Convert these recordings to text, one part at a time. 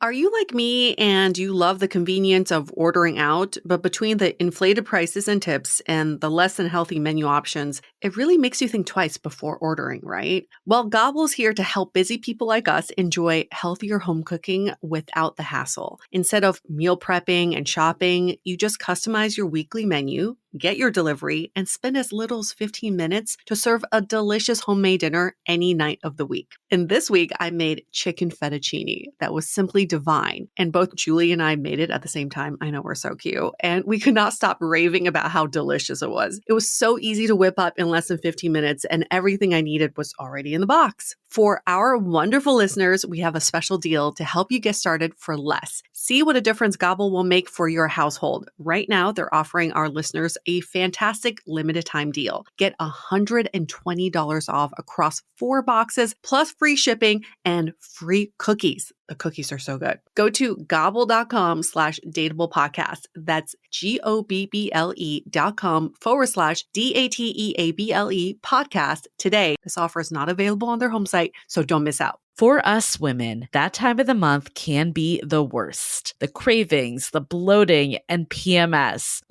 Are you like me and you love the convenience of ordering out, but between the inflated prices and tips and the less than healthy menu options, it really makes you think twice before ordering, right? Well, Gobble's here to help busy people like us enjoy healthier home cooking without the hassle. Instead of meal prepping and shopping, you just customize your weekly menu, get your delivery, and spend as little as 15 minutes to serve a delicious homemade dinner any night of the week. And this week, I made chicken fettuccine that was simply divine. And both Julie and I made it at the same time. I know, we're so cute. And we could not stop raving about how delicious it was. It was so easy to whip up in less than 15 minutes, and everything I needed was already in the box. For our wonderful listeners, we have a special deal to help you get started for less. See what a difference Gobble will make for your household. Right now, they're offering our listeners a fantastic limited time deal. Get $120 off across 4 boxes, plus free shipping and free cookies. The cookies are so good. Go to gobble.com/dateable podcast. That's GOBBLE.com/DATEABLE podcast today. This offer is not available on their home site, so don't miss out. For us women, that time of the month can be the worst. The cravings, the bloating, and PMS.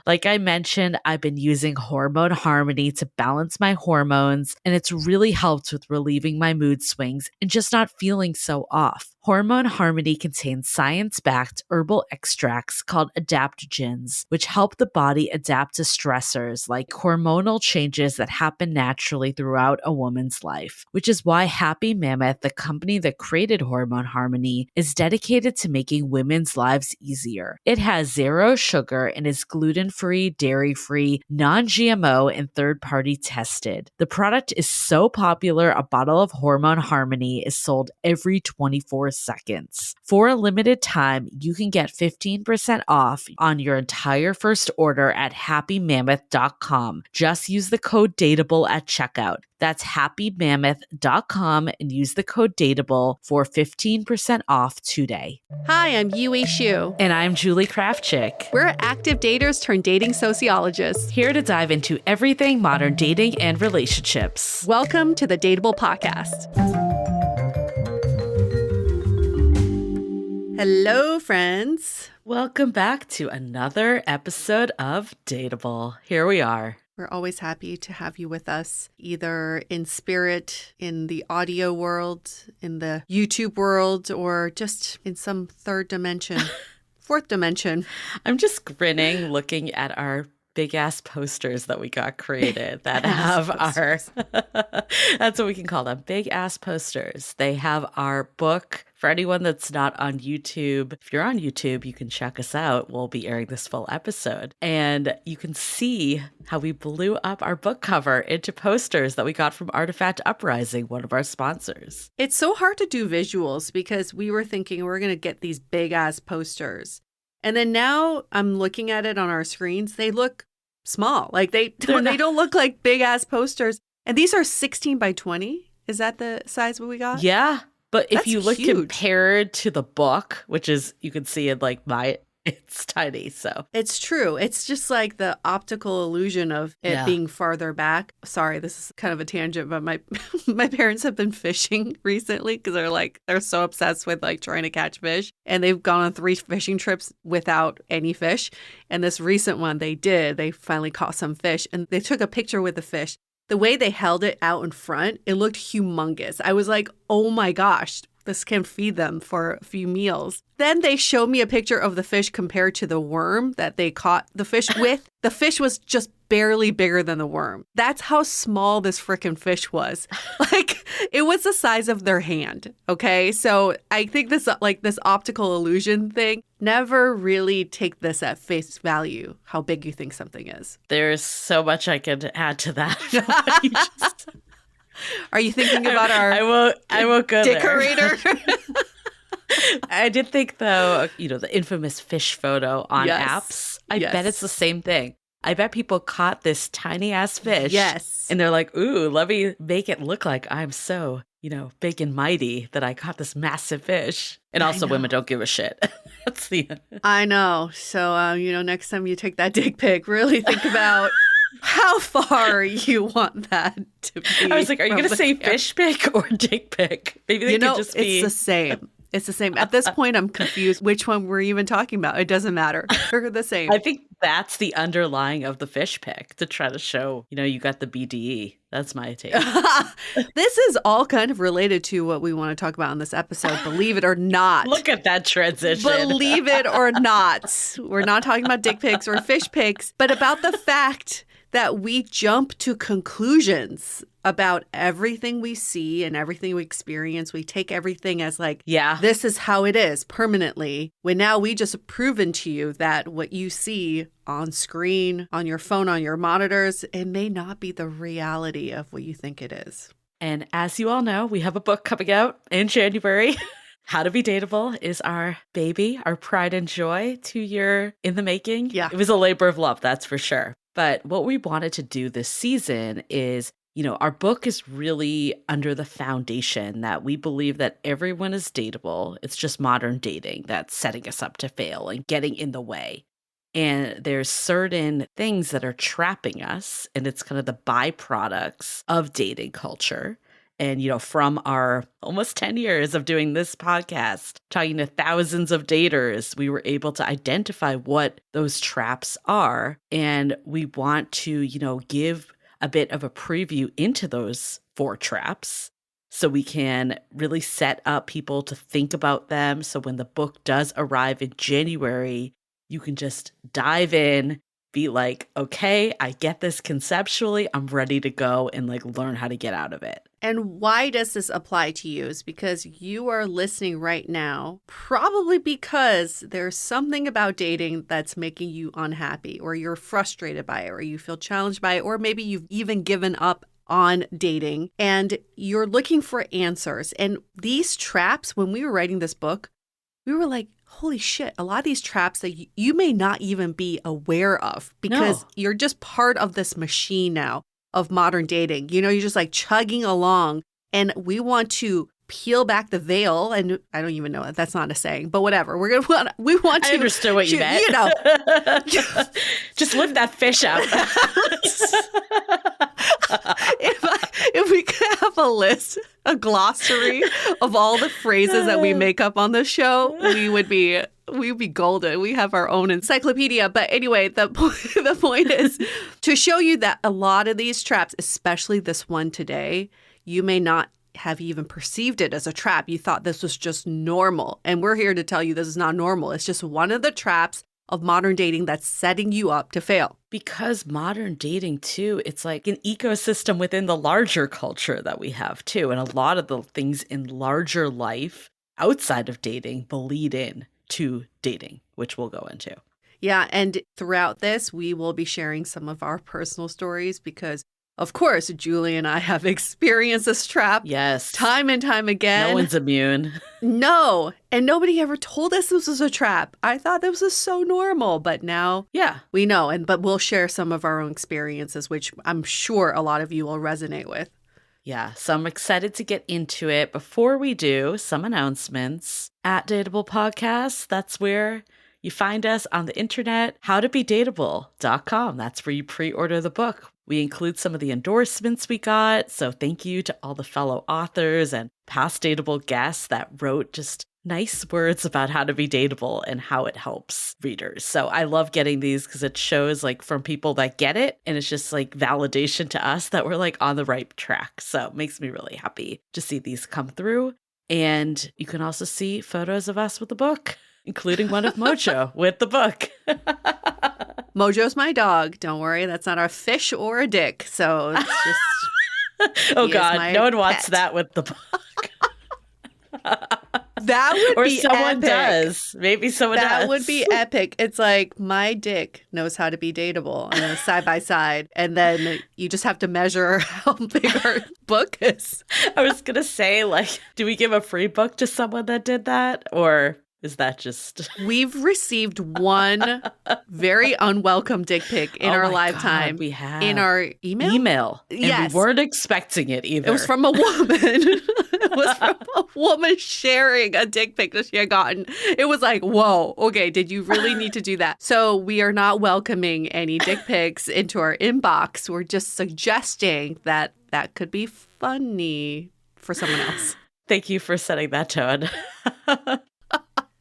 Like I mentioned, I've been using Hormone Harmony to balance my hormones, and it's really helped with relieving my mood swings and just not feeling so off. Hormone Harmony contains science-backed herbal extracts called adaptogens, which help the body adapt to stressors like hormonal changes that happen naturally throughout a woman's life, which is why Happy Mammoth, the company that created Hormone Harmony, is dedicated to making women's lives easier. It has 0 sugar and is gluten-free, dairy-free, non-GMO, and third-party tested. The product is so popular, a bottle of Hormone Harmony is sold every 24 seconds. For a limited time, you can get 15% off on your entire first order at happymammoth.com. Just use the code DATEABLE at checkout. That's happymammoth.com and use the code DATEABLE for 15% off today. Hi, I'm Yue Xu. And I'm Julie Krafchick. We're active daters turned dating sociologists. Here to dive into everything modern dating and relationships. Welcome to the Dateable Podcast. Hello, friends. Welcome back to another episode of Dateable. Here we are. We're always happy to have you with us, either in spirit, in the audio world, in the YouTube world, or just in some third dimension, fourth dimension. I'm just grinning looking at our big ass posters that we got created that have our, that's what we can call them, big ass posters. They have our book. For anyone that's not on YouTube, if you're on YouTube, you can check us out. We'll be airing this full episode. And you can see how we blew up our book cover into posters that we got from Artifact Uprising, one of our sponsors. It's so hard to do visuals because we were thinking we're going to get these big ass don't then now I'm looking at it on our screens. They look small. Like they don't look like big ass posters. And these are 16 by 20. Is that the size what we got? Yeah. But if That's you look huge. compared to the book, which is, you can see in like it's tiny. So it's true. It's just like the optical illusion of it being farther back. Sorry, this is kind of a tangent, but my my parents have been fishing recently because they're so obsessed with like trying to catch fish. And they've gone on 3 fishing trips without any fish. And this recent one they finally caught some fish and they took a picture with the fish. The way they held it out in front, it looked humongous. I was like, oh my gosh, this can feed them for a few meals. Then they showed me a picture of the fish compared to the worm that they caught the fish with. The fish was just barely bigger than the worm. That's how small this freaking fish was. Like, it was the size of their hand, okay? So I think this optical illusion thing, never really take this at face value, how big you think something is. There's so much I could add to that. Are you thinking about our I won't go decorator? I did think, though, the infamous fish photo on apps. I bet it's the same thing. I bet people caught this tiny ass fish. Yes. And they're like, ooh, let me make it look like I'm so, big and mighty that I caught this massive fish. And also women don't give a shit. That's the I know. So, next time you take that dick pic, really think about how far you want that to be. I was like, are you going to say fish pic or dick pic? Maybe they could just be. It's the same. It's the same. At this point, I'm confused which one we're even talking about. It doesn't matter. They're the same. I think that's the underlying of the fish pic to try to show, you got the BDE. That's my take. This is all kind of related to what we want to talk about in this episode, believe it or not. Look at that transition. Believe it or not. We're not talking about dick pics or fish pics, but about the fact that we jump to conclusions about everything we see and everything we experience. We take everything as this is how it is permanently. When now we just have proven to you that what you see on screen, on your phone, on your monitors, it may not be the reality of what you think it is. And as you all know, we have a book coming out in January. How to Be Dateable is our baby, our pride and joy, 2-year in the making. Yeah. It was a labor of love, that's for sure. But what we wanted to do this season is, our book is really under the foundation that we believe that everyone is dateable. It's just modern dating that's setting us up to fail and getting in the way. And there's certain things that are trapping us, and it's kind of the byproducts of dating culture. And, from our almost 10 years of doing this podcast, talking to thousands of daters, we were able to identify what those traps are. And we want to, give a bit of a preview into those 4 traps so we can really set up people to think about them. So when the book does arrive in January, you can just dive in, be like, okay, I get this conceptually. I'm ready to go and learn how to get out of it. And why does this apply to you? Is because you are listening right now, probably because there's something about dating that's making you unhappy, or you're frustrated by it, or you feel challenged by it, or maybe you've even given up on dating and you're looking for answers. And these traps, when we were writing this book, we were like, holy shit, a lot of these traps that you may not even be aware of because you're just part of this machine now of modern dating. You're just chugging along, and we want to peel back the veil. And I don't even know, that's not a saying, but whatever. We want to. I understood what you meant. Just lift that fish up. If we could have a list, a glossary of all the phrases that we make up on the show, we'd be golden. We have our own encyclopedia. But anyway, the point is to show you that a lot of these traps, especially this one today, you may not have even perceived it as a trap. You thought this was just normal. And we're here to tell you this is not normal. It's just one of the traps of modern dating that's setting you up to fail. Because modern dating, too, it's like an ecosystem within the larger culture that we have, too. And a lot of the things in larger life outside of dating bleed in to dating, which we'll go into. Yeah, and throughout this, we will be sharing some of our personal stories because, of course, Julie and I have experienced this trap. Yes. Time and time again. No one's immune. No. And nobody ever told us this was a trap. I thought this was so normal. But now we know. But we'll share some of our own experiences, which I'm sure a lot of you will resonate with. Yeah, so I'm excited to get into it. Before we do, some announcements. At Dateable Podcast, that's where you find us on the internet, howtobedateable.com. That's where you pre-order the book. We include some of the endorsements we got. So thank you to all the fellow authors and past Dateable guests that wrote just nice words about how to be dateable and how it helps readers. So I love getting these because it shows from people that get it. And it's just validation to us that we're on the right track. So it makes me really happy to see these come through. And you can also see photos of us with the book, including one of Mojo with the book. Mojo's my dog. Don't worry. That's not a fish or a dick. So it's just... Oh, God. No one wants that with the book. That would or be someone epic. Does. Maybe someone does. That would be epic. It's like my dick knows how to be dateable and then side by side. And then you just have to measure how big our book is. I was going to say, do we give a free book to someone that did that? Or is that just... We've received one very unwelcome dick pic in our lifetime. God, we have. In our email? Yes. And we weren't expecting it either. It was from a woman. It was from a woman sharing a dick pic that she had gotten. It was like, whoa, okay, did you really need to do that? So we are not welcoming any dick pics into our inbox. We're just suggesting that could be funny for someone else. Thank you for setting that tone.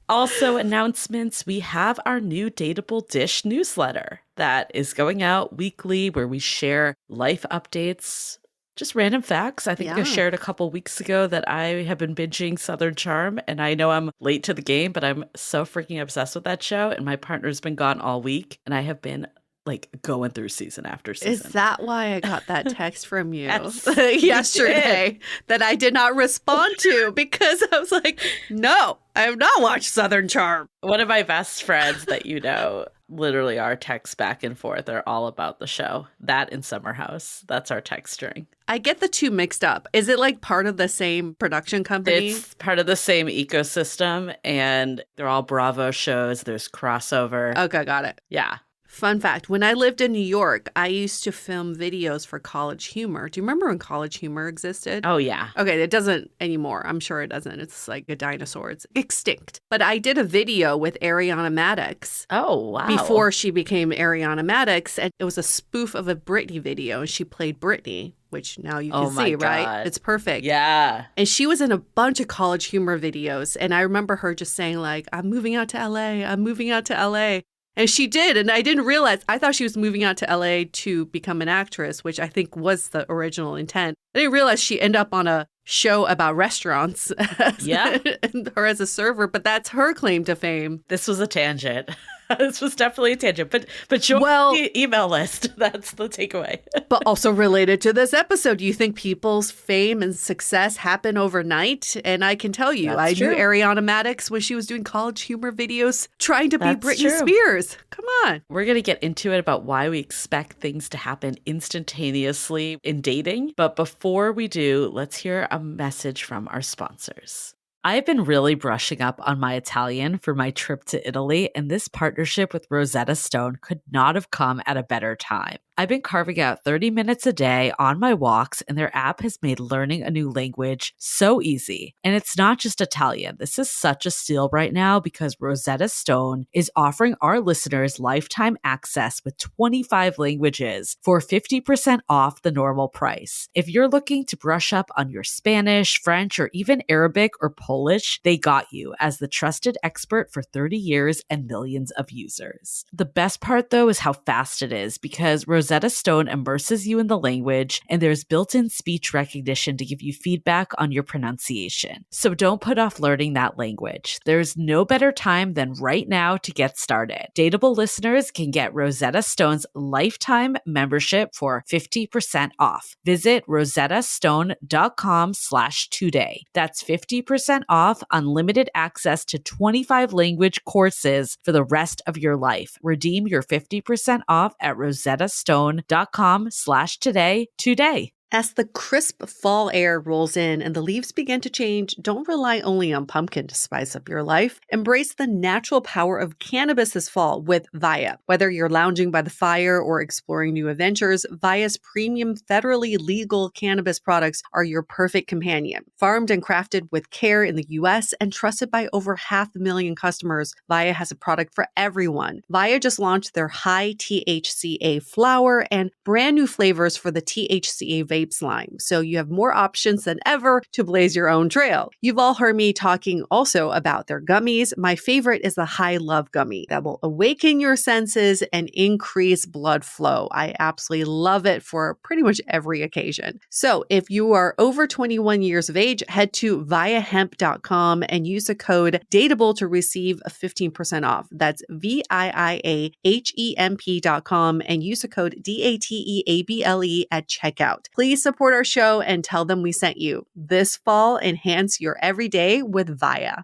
Also, announcements. We have our new Dateable Dish newsletter that is going out weekly where we share life updates, just random facts. I think I Yeah. shared a couple weeks ago that I have been binging Southern Charm, and I know I'm late to the game, but I'm so freaking obsessed with that show. And my partner's been gone all week, and I have been like going through season after Is season. that why I got that text from you Yes, yesterday that I did not respond to? Because I was like, no, I have not watched Southern Charm. One of my best friends that you know, literally our texts back and forth are all about the show. That in Summer House. That's our text string. I get the two mixed up. Is it like part of the same production company? It's part of the same ecosystem, and they're all Bravo shows. There's crossover. Okay, got it. Yeah. Fun fact, when I lived in New York, I used to film videos for College Humor. Do you remember when College Humor existed? Oh, yeah. Okay, it doesn't anymore. I'm sure it doesn't. It's like a dinosaur. It's extinct. But I did a video with Ariana Madix. Oh, wow. Before she became Ariana Madix, and it was a spoof of a Britney video, and she played Britney, which now you can see, right? It's perfect. Yeah. And she was in a bunch of College Humor videos, and I remember her just saying like, I'm moving out to LA. I'm moving out to LA. And she did. And I didn't realize, I thought she was moving out to LA to become an actress, which I think was the original intent. I didn't realize she ended up on a show about restaurants. Yeah. And her as a server, but that's her claim to fame. This was a tangent. This was definitely a tangent, but join the email list. That's the takeaway. But also related to this episode, you think people's fame and success happen overnight? And I can tell you, I knew Ariana Madix when she was doing College Humor videos trying to be Britney Spears. Come on. We're going to get into it about why we expect things to happen instantaneously in dating. But before we do, let's hear a message from our sponsors. I've been really brushing up on my Italian for my trip to Italy, and this partnership with Rosetta Stone could not have come at a better time. I've been carving out 30 minutes a day on my walks, and their app has made learning a new language so easy. And it's not just Italian. This is such a steal right now because Rosetta Stone is offering our listeners lifetime access with 25 languages for 50% off the normal price. If you're looking to brush up on your Spanish, French, or even Arabic or Polish, they got you as the trusted expert for 30 years and millions of users. The best part, though, is how fast it is because Rosetta Stone immerses you in the language, and there's built-in speech recognition to give you feedback on your pronunciation. So don't put off learning that language. There's no better time than right now to get started. Dateable listeners can get Rosetta Stone's lifetime membership for 50% off. Visit rosettastone.com/today. That's 50% off unlimited access to 25 language courses for the rest of your life. Redeem your 50% off at rosettastone.com/today today. As the crisp fall air rolls in and the leaves begin to change, don't rely only on pumpkin to spice up your life. Embrace the natural power of cannabis this fall with Via. Whether you're lounging by the fire or exploring new adventures, Via's premium federally legal cannabis products are your perfect companion. Farmed and crafted with care in the U.S. and trusted by over 500,000 customers, Via has a product for everyone. Via just launched their high THCA flower and brand new flavors for the THCA vape slime, so you have more options than ever to blaze your own trail. You've all heard me talking also about their gummies. My favorite is the High Love Gummy that will awaken your senses and increase blood flow. I absolutely love it for pretty much every occasion. So if you are over 21 years of age, head to viahemp.com and use the code DATEABLE to receive a 15% off. That's VIIAHEMP.com and use the code DATEABLE at checkout. Please support our show and tell them we sent you. This fall, enhance your everyday with Via.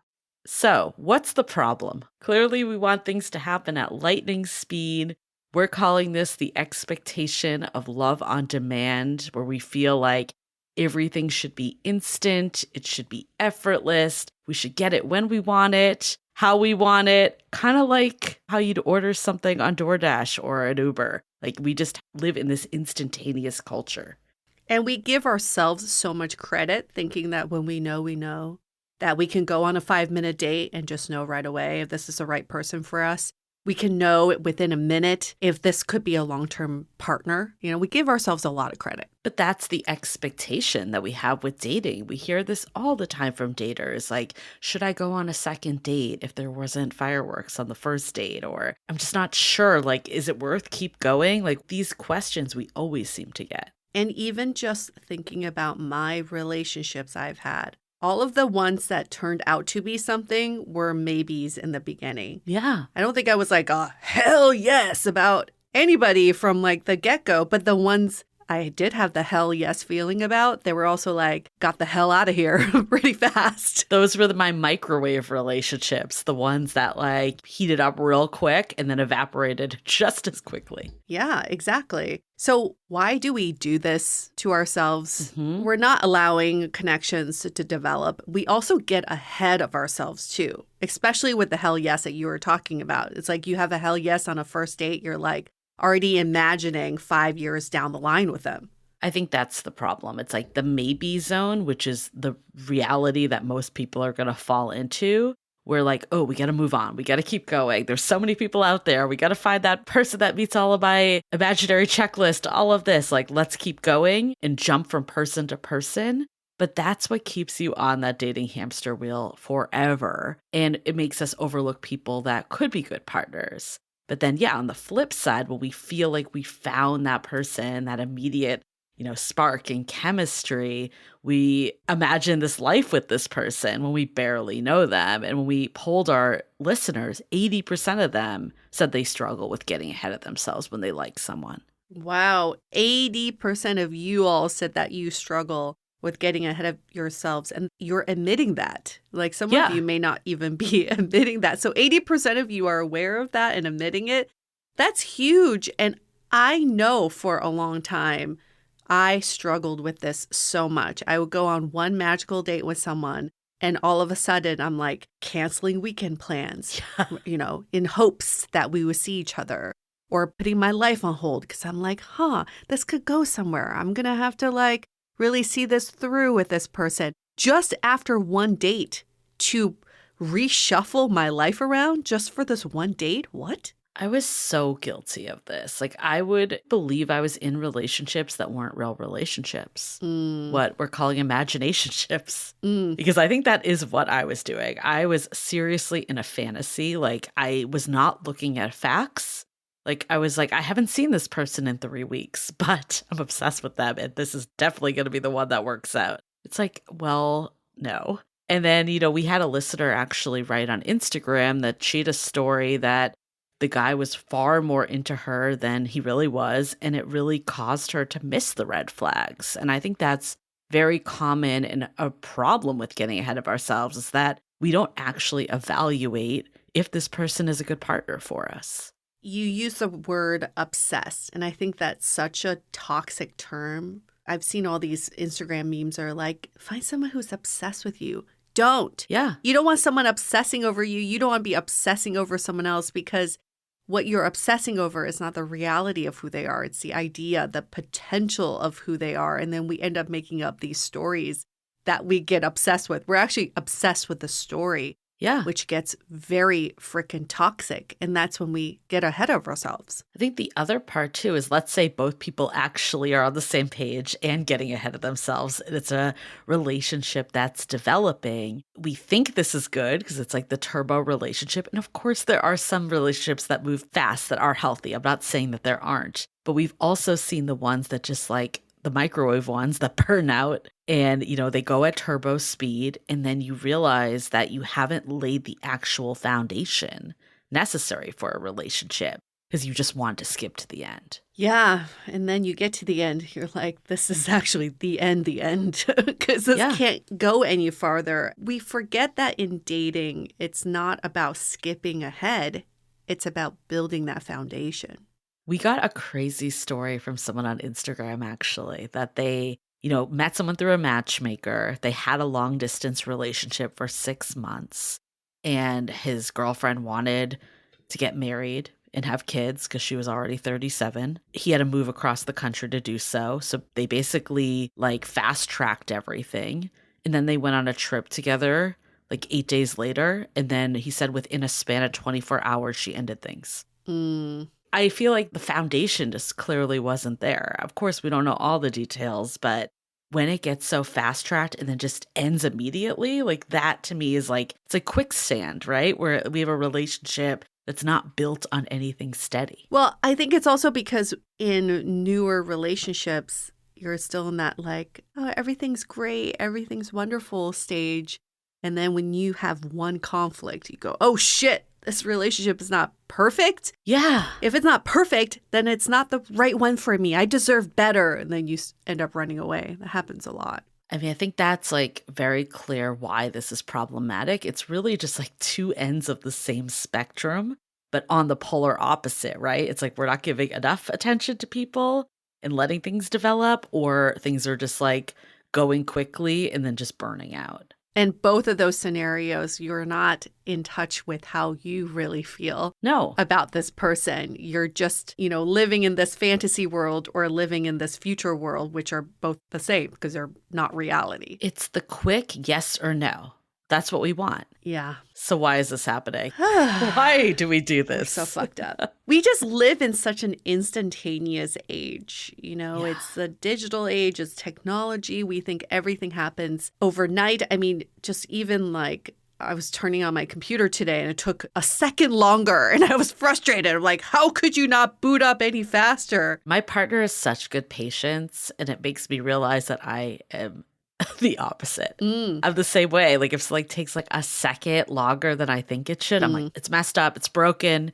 So, what's the problem? Clearly, we want things to happen at lightning speed. We're calling this the expectation of love on demand, where we feel like everything should be instant, it should be effortless, we should get it when we want it, how we want it, kind of like how you'd order something on DoorDash or an Uber. Like, we just live in this instantaneous culture. And we give ourselves so much credit thinking that when we know, that we can go on a 5-minute date and just know right away if this is the right person for us. We can know within a minute if this could be a long-term partner. We give ourselves a lot of credit. But that's the expectation that we have with dating. We hear this all the time from daters. Like, should I go on a second date if there wasn't fireworks on the first date? Or I'm just not sure. Like, is it worth keep going? Like, these questions we always seem to get. And even just thinking about my relationships I've had, all of the ones that turned out to be something were maybes in the beginning. Yeah. I don't think I was like, oh, hell yes about anybody from like the get-go, but the ones I did have the hell yes feeling about, they were also like, got the hell out of here pretty fast. Those were my microwave relationships, the ones that like heated up real quick and then evaporated just as quickly. Yeah, exactly. So why do we do this to ourselves? Mm-hmm. We're not allowing connections to develop. We also get ahead of ourselves too, especially with the hell yes that you were talking about. It's like you have a hell yes on a first date. You're like already imagining 5 years down the line with them. I think that's the problem. It's like the maybe zone, which is the reality that most people are going to fall into. We're like, oh, we got to move on. We got to keep going. There's so many people out there. We got to find that person that meets all of my imaginary checklist, all of this. Like, let's keep going and jump from person to person. But that's what keeps you on that dating hamster wheel forever. And it makes us overlook people that could be good partners. But then, yeah, on the flip side, when we feel like we found that person, that immediate spark and chemistry, we imagine this life with this person when we barely know them. And when we polled our listeners, 80% of them said they struggle with getting ahead of themselves when they like someone. Wow. 80% of you all said that you struggle with getting ahead of yourselves, and you're admitting that. Like some of you may not even be admitting that. So 80% of you are aware of that and admitting it. That's huge. And I know for a long time, I struggled with this so much. I would go on one magical date with someone, and all of a sudden I'm like canceling weekend plans, in hopes that we would see each other, or putting my life on hold because I'm like, this could go somewhere. I'm going to have to really see this through with this person. Just after one date to reshuffle my life around just for this one date? What? I was so guilty of this. Like, I would believe I was in relationships that weren't real relationships. What we're calling imaginationships. Because I think that is what I was doing. I was seriously in a fantasy. Like, I was not looking at facts. Like, I was like, I haven't seen this person in 3 weeks, but I'm obsessed with them. And this is definitely going to be the one that works out. It's like, well, no. And then, we had a listener actually write on Instagram that she had a story that the guy was far more into her than he really was. And it really caused her to miss the red flags. And I think that's very common and a problem with getting ahead of ourselves is that we don't actually evaluate if this person is a good partner for us. You use the word obsessed, and I think that's such a toxic term. I've seen all these Instagram memes are like, find someone who's obsessed with you. Don't. Yeah. You don't want someone obsessing over you. You don't want to be obsessing over someone else because what you're obsessing over is not the reality of who they are. It's the idea, the potential of who they are. And then we end up making up these stories that we get obsessed with. We're actually obsessed with the story. Yeah. Which gets very freaking toxic. And that's when we get ahead of ourselves. I think the other part too is, let's say both people actually are on the same page and getting ahead of themselves. And it's a relationship that's developing. We think this is good because it's like the turbo relationship. And of course, there are some relationships that move fast that are healthy. I'm not saying that there aren't. But we've also seen the ones that just like the microwave ones that burn out and, they go at turbo speed. And then you realize that you haven't laid the actual foundation necessary for a relationship because you just want to skip to the end. Yeah. And then you get to the end. You're like, this is actually the end, because this can't go any farther. We forget that in dating, it's not about skipping ahead. It's about building that foundation. We got a crazy story from someone on Instagram, actually, that they, met someone through a matchmaker. They had a long distance relationship for 6 months, and his girlfriend wanted to get married and have kids because she was already 37. He had to move across the country to do so. So they basically fast tracked everything. And then they went on a trip together like 8 days later. And then he said within a span of 24 hours, she ended things. Mm. I feel like the foundation just clearly wasn't there. Of course, we don't know all the details, but when it gets so fast tracked and then just ends immediately, like that to me is like, it's like quicksand, right? Where we have a relationship that's not built on anything steady. Well, I think it's also because in newer relationships, you're still in that like, oh, everything's great, everything's wonderful stage. And then when you have one conflict, you go, oh shit, this relationship is not perfect. Yeah. If it's not perfect, then it's not the right one for me. I deserve better. And then you end up running away. That happens a lot. I mean, I think that's like very clear why this is problematic. It's really just like two ends of the same spectrum, but on the polar opposite, right? It's like we're not giving enough attention to people and letting things develop, or things are just like going quickly and then just burning out. And both of those scenarios, you're not in touch with how you really feel No. about this person. You're just, living in this fantasy world or living in this future world, which are both the same because they're not reality. It's the quick yes or no. That's what we want. Yeah. So why is this happening? Why do we do this? We're so fucked up. We just live in such an instantaneous age. It's the digital age, it's technology. We think everything happens overnight. I mean, just even like I was turning on my computer today and it took a second longer and I was frustrated. I'm like, how could you not boot up any faster? My partner has such good patience, and it makes me realize that I am the opposite. I'm the same way. Like if it takes like a second longer than I think it should, I'm like, it's messed up, it's broken.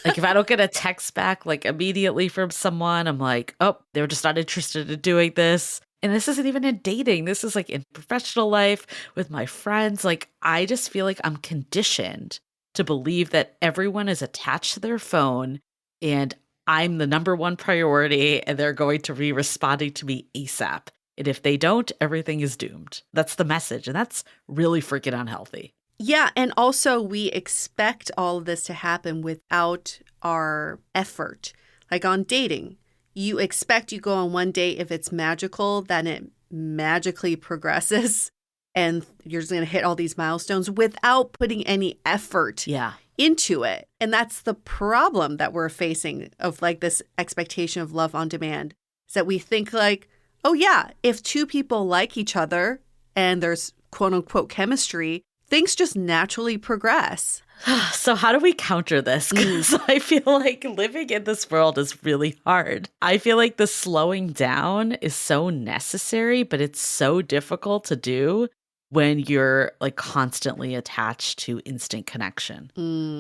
Like if I don't get a text back like immediately from someone, I'm like, oh, they were just not interested in doing this. And this isn't even in dating. This is like in professional life with my friends. Like I just feel like I'm conditioned to believe that everyone is attached to their phone and I'm the number one priority and they're going to be responding to me ASAP. And if they don't, everything is doomed. That's the message. And that's really freaking unhealthy. Yeah. And also we expect all of this to happen without our effort. Like on dating, you expect you go on one date. If it's magical, then it magically progresses and you're just going to hit all these milestones without putting any effort into it. And that's the problem that we're facing of like this expectation of love on demand, is that we think like, oh, yeah, if two people like each other and there's quote unquote chemistry, things just naturally progress. So how do we counter this? Because I feel like living in this world is really hard. I feel like the slowing down is so necessary, but it's so difficult to do when you're like constantly attached to instant connection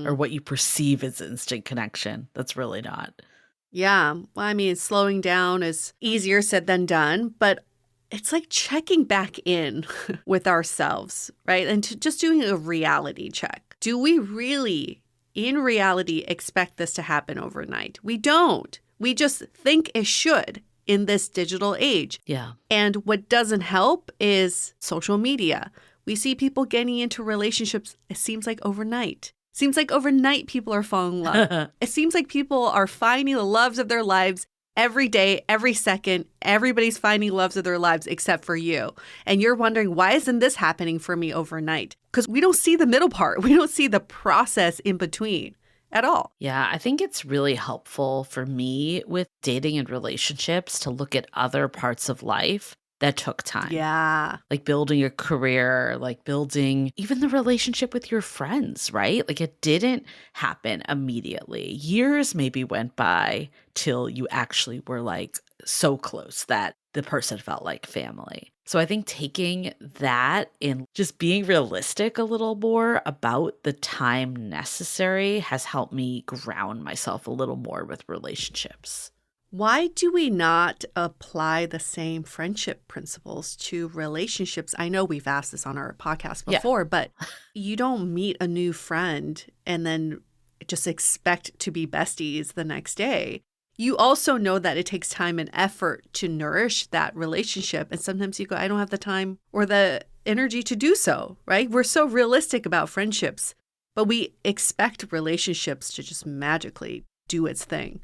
or what you perceive as instant connection. That's really not. Yeah. Well, I mean, slowing down is easier said than done, but it's like checking back in with ourselves, right? And just doing a reality check. Do we really, in reality, expect this to happen overnight? We don't. We just think it should in this digital age. Yeah. And what doesn't help is social media. We see people getting into relationships, it seems like overnight. Seems like overnight people are falling in love. It seems like people are finding the loves of their lives every day, every second. Everybody's finding loves of their lives except for you. And you're wondering, why isn't this happening for me overnight? Because we don't see the middle part. We don't see the process in between at all. Yeah, I think it's really helpful for me with dating and relationships to look at other parts of life that took time. Yeah. Like building a career, like building even the relationship with your friends, right? Like it didn't happen immediately. Years maybe went by till you actually were like so close that the person felt like family. So I think taking that and just being realistic a little more about the time necessary has helped me ground myself a little more with relationships. Why do we not apply the same friendship principles to relationships? I know we've asked this on our podcast before, but you don't meet a new friend and then just expect to be besties the next day. You also know that it takes time and effort to nourish that relationship. And sometimes you go, I don't have the time or the energy to do so, right? We're so realistic about friendships, but we expect relationships to just magically do its thing.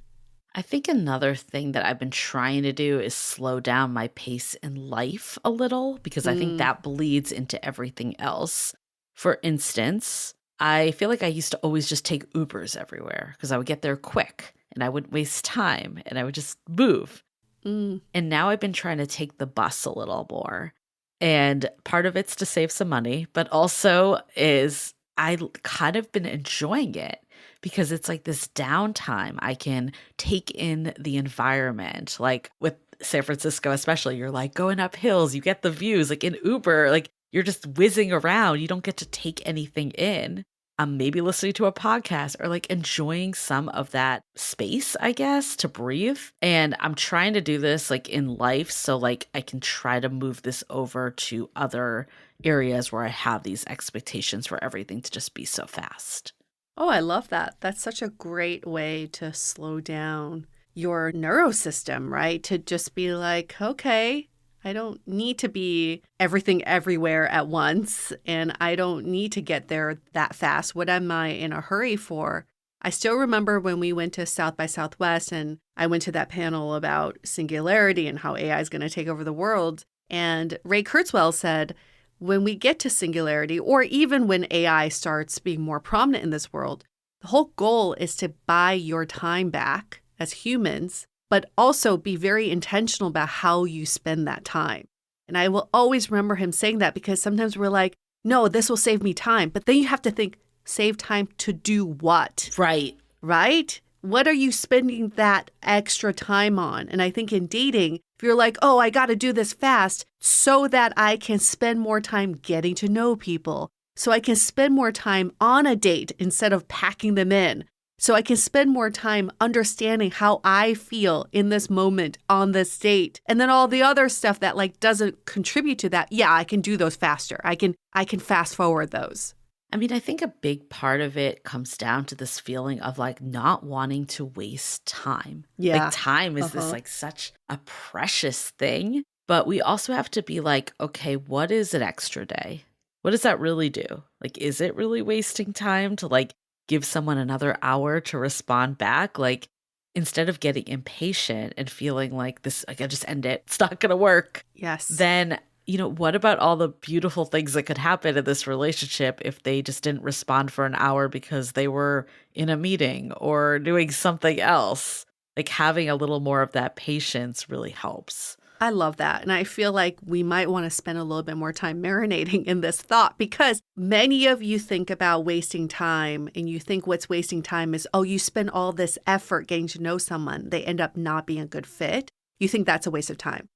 I think another thing that I've been trying to do is slow down my pace in life a little, because I think that bleeds into everything else. For instance, I feel like I used to always just take Ubers everywhere because I would get there quick and I wouldn't waste time and I would just move. Mm. And now I've been trying to take the bus a little more. And part of it's to save some money, but also is kind of been enjoying it because it's like this downtime. I can take in the environment. Like with San Francisco, especially, you're like going up hills, you get the views. Like in Uber, like you're just whizzing around. You don't get to take anything in. I'm maybe listening to a podcast or like enjoying some of that space, I guess, to breathe. And I'm trying to do this like in life. So like I can try to move this over to other areas where I have these expectations for everything to just be so fast. Oh, I love that. That's such a great way to slow down your neurosystem, right? To just be like, okay, I don't need to be everything everywhere at once, and I don't need to get there that fast. What am I in a hurry for? I still remember when we went to South by Southwest and I went to that panel about singularity and how AI is going to take over the world. And Ray Kurzweil said, when we get to singularity, or even when AI starts being more prominent in this world, the whole goal is to buy your time back as humans, but also be very intentional about how you spend that time. And I will always remember him saying that because sometimes we're like, no, this will save me time. But then you have to think, save time to do what? Right. Right? What are you spending that extra time on? And I think in dating, if you're like, oh, I got to do this fast so that I can spend more time getting to know people, so I can spend more time on a date instead of packing them in, so I can spend more time understanding how I feel in this moment on this date. And then all the other stuff that like doesn't contribute to that, yeah, I can do those faster. I can fast forward those. I mean, I think a big part of it comes down to this feeling of like not wanting to waste time. Yeah. Like time is this like such a precious thing, but we also have to be like, okay, what is an extra day? What does that really do? Like, is it really wasting time to like give someone another hour to respond back? Like, instead of getting impatient and feeling like this, like I just end it, it's not going to work. Yes. Then what about all the beautiful things that could happen in this relationship if they just didn't respond for an hour because they were in a meeting or doing something else? Like having a little more of that patience really helps. I love that. And I feel like we might want to spend a little bit more time marinating in this thought because many of you think about wasting time and you think what's wasting time is, oh, you spend all this effort getting to know someone. They end up not being a good fit. You think that's a waste of time.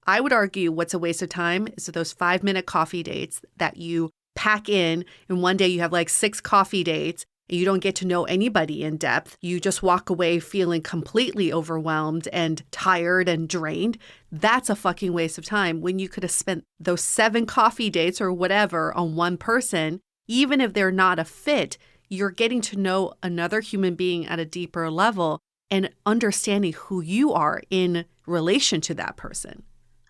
I would argue what's a waste of time is those 5-minute coffee dates that you pack in. And one day you have like 6 coffee dates and you don't get to know anybody in depth. You just walk away feeling completely overwhelmed and tired and drained. That's a fucking waste of time when you could have spent those 7 coffee dates or whatever on one person. Even if they're not a fit, you're getting to know another human being at a deeper level and understanding who you are in relation to that person.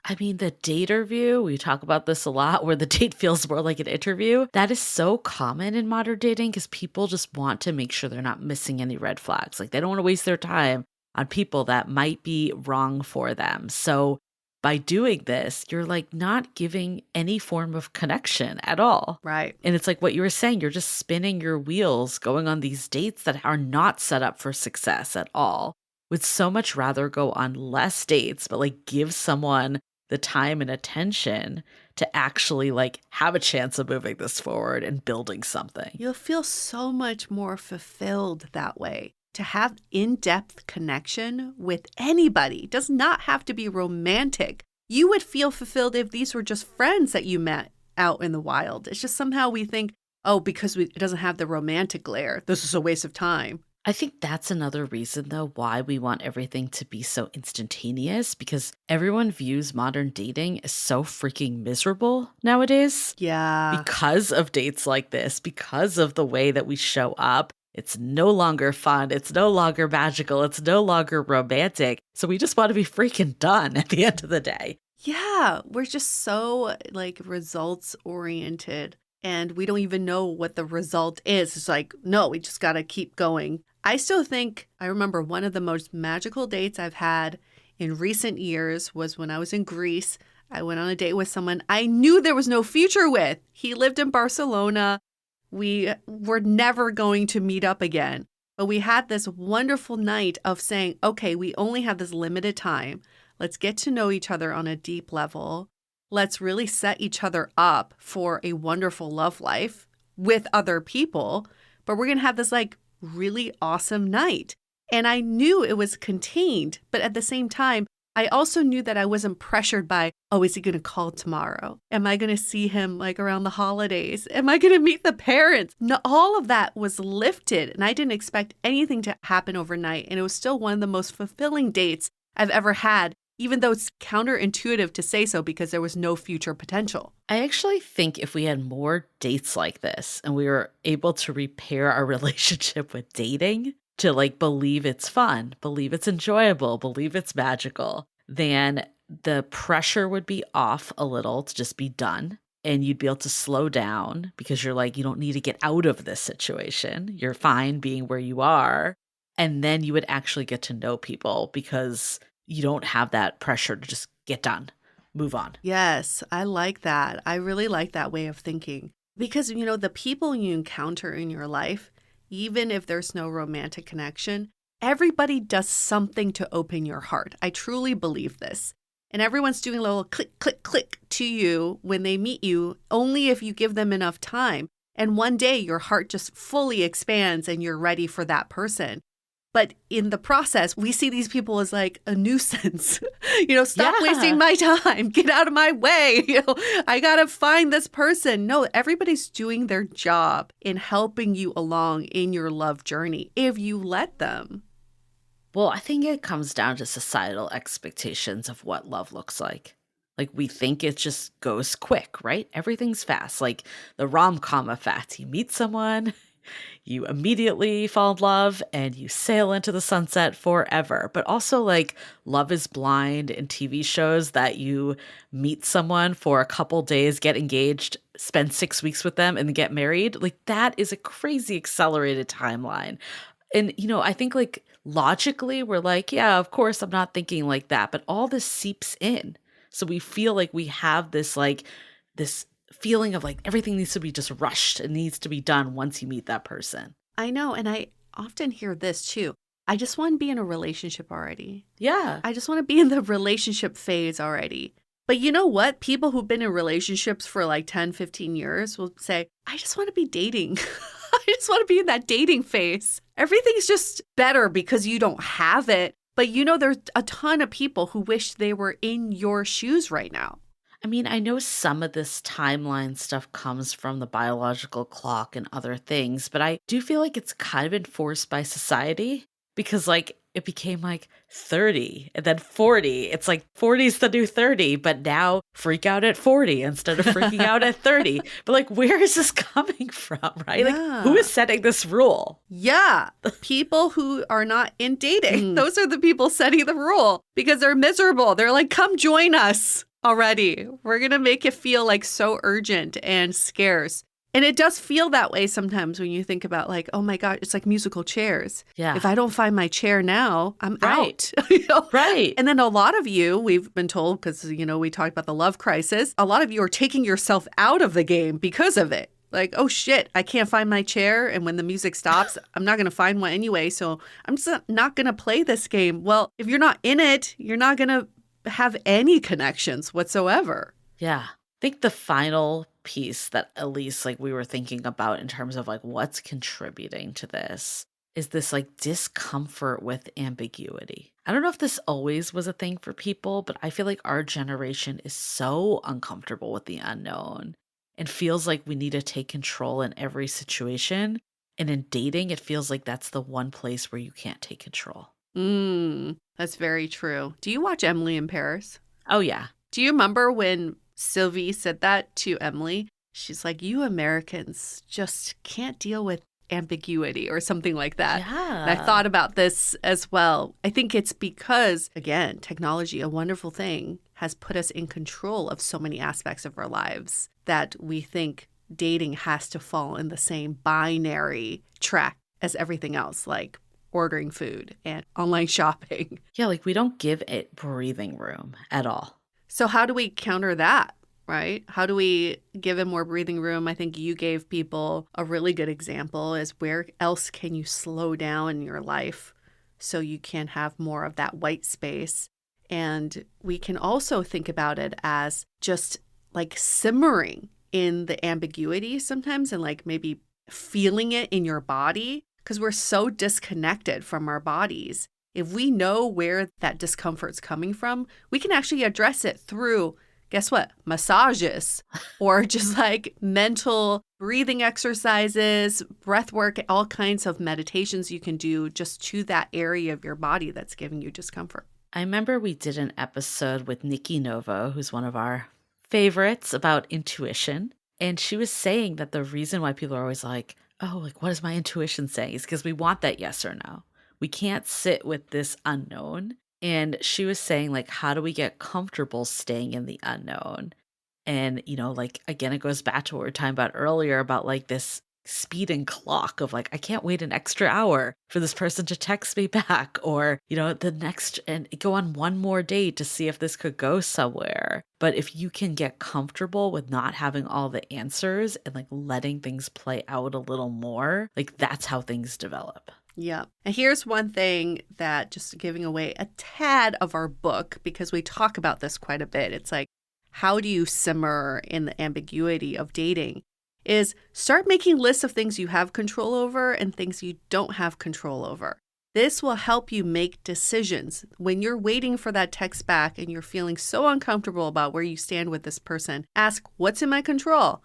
I mean, the date interview, we talk about this a lot, where the date feels more like an interview. That is so common in modern dating because people just want to make sure they're not missing any red flags. Like they don't want to waste their time on people that might be wrong for them. So by doing this, you're like not giving any form of connection at all. Right. And it's like what you were saying, you're just spinning your wheels going on these dates that are not set up for success at all. Would so much rather go on less dates, but like give someone the time and attention to actually like have a chance of moving this forward and building something. You'll feel so much more fulfilled that way. To have in-depth connection with anybody it does not have to be romantic. You would feel fulfilled if these were just friends that you met out in the wild. It's just somehow we think, oh, because it doesn't have the romantic glare, this is a waste of time. I think that's another reason, though, why we want everything to be so instantaneous, because everyone views modern dating as so freaking miserable nowadays. Yeah. Because of dates like this, because of the way that we show up. It's no longer fun. It's no longer magical. It's no longer romantic. So we just want to be freaking done at the end of the day. Yeah. We're just so like results oriented and we don't even know what the result is. It's like, no, we just got to keep going. I still think I remember one of the most magical dates I've had in recent years was when I was in Greece. I went on a date with someone I knew there was no future with. He lived in Barcelona. We were never going to meet up again. But we had this wonderful night of saying, okay, we only have this limited time. Let's get to know each other on a deep level. Let's really set each other up for a wonderful love life with other people. But we're going to have this like really awesome night. And I knew it was contained, but at the same time, I also knew that I wasn't pressured by, oh, is he going to call tomorrow? Am I going to see him like around the holidays? Am I going to meet the parents? No, all of that was lifted, and I didn't expect anything to happen overnight. And it was still one of the most fulfilling dates I've ever had, even though it's counterintuitive to say so because there was no future potential. I actually think if we had more dates like this and we were able to repair our relationship with dating, to like believe it's fun, believe it's enjoyable, believe it's magical, then the pressure would be off a little to just be done. And you'd be able to slow down because you're like, you don't need to get out of this situation. You're fine being where you are. And then you would actually get to know people because you don't have that pressure to just get done, move on. Yes, I like that. I really like that way of thinking because, the people you encounter in your life, even if there's no romantic connection, everybody does something to open your heart. I truly believe this. And everyone's doing a little click, click, click to you when they meet you, only if you give them enough time. And one day your heart just fully expands and you're ready for that person. But in the process, we see these people as like a nuisance. Stop wasting my time. Get out of my way. I got to find this person. No, everybody's doing their job in helping you along in your love journey if you let them. Well, I think it comes down to societal expectations of what love looks like. Like we think it just goes quick, right? Everything's fast. Like the rom-com effect. You meet someone, you immediately fall in love and you sail into the sunset forever. But also like Love is Blind in TV shows that you meet someone for a couple days, get engaged, spend 6 weeks with them and then get married. Like that is a crazy accelerated timeline. And, I think like logically we're like, yeah, of course I'm not thinking like that. But all this seeps in. So we feel like we have this feeling of like everything needs to be just rushed. It needs to be done once you meet that person. I know. And I often hear this too. I just want to be in a relationship already. Yeah. I just want to be in the relationship phase already. But you know what? People who've been in relationships for like 10, 15 years will say, I just want to be dating. I just want to be in that dating phase. Everything's just better because you don't have it. But there's a ton of people who wish they were in your shoes right now. I mean, I know some of this timeline stuff comes from the biological clock and other things, but I do feel like it's kind of enforced by society because like it became like 30 and then 40. It's like 40 is the new 30, but now freak out at 40 instead of freaking out at 30. But like, where is this coming from, right? Yeah. Like, who is setting this rule? Yeah. People who are not in dating. Those are the people setting the rule because they're miserable. They're like, come join us already. We're going to make it feel like so urgent and scarce. And it does feel that way sometimes when you think about like, oh my God, it's like musical chairs. Yeah. If I don't find my chair now, I'm out. Right. And then a lot of you, we've been told, because, we talked about the love crisis, a lot of you are taking yourself out of the game because of it. Like, oh shit, I can't find my chair. And when the music stops, I'm not going to find one anyway. So I'm just not going to play this game. Well, if you're not in it, you're not going to have any connections whatsoever. Yeah. I think the final piece that at least like we were thinking about in terms of like what's contributing to this is this like discomfort with ambiguity. I don't know if this always was a thing for people, but I feel like our generation is so uncomfortable with the unknown and feels like we need to take control in every situation. And in dating, it feels like that's the one place where you can't take control. That's very true. Do you watch Emily in Paris? Oh, yeah. Do you remember when Sylvie said that to Emily? She's like, you Americans just can't deal with ambiguity or something like that. Yeah. And I thought about this as well. I think it's because, again, technology, a wonderful thing, has put us in control of so many aspects of our lives that we think dating has to fall in the same binary track as everything else, like ordering food and online shopping. Yeah, like we don't give it breathing room at all. So how do we counter that? right? How do we give him more breathing room? I think you gave people a really good example is where else can you slow down in your life so you can have more of that white space. And we can also think about it as just like simmering in the ambiguity sometimes and like maybe feeling it in your body because we're so disconnected from our bodies. If we know where that discomfort's coming from, we can actually address it through, guess what? Massages or just like mental breathing exercises, breath work, all kinds of meditations you can do just to that area of your body that's giving you discomfort. I remember we did an episode with Nikki Novo, who's one of our favorites, about intuition. And she was saying that the reason why people are always like, oh, like, what is my intuition saying? Is because we want that yes or no. We can't sit with this unknown. And she was saying, like, how do we get comfortable staying in the unknown? And, like, again, it goes back to what we were talking about earlier about like this speed and clock of like, I can't wait an extra hour for this person to text me back or, the next and go on one more date to see if this could go somewhere. But if you can get comfortable with not having all the answers and like letting things play out a little more, like that's how things develop. Yeah. And here's one thing that just giving away a tad of our book, because we talk about this quite a bit. It's like, how do you simmer in the ambiguity of dating? Is start making lists of things you have control over and things you don't have control over. This will help you make decisions. When you're waiting for that text back and you're feeling so uncomfortable about where you stand with this person, ask, what's in my control?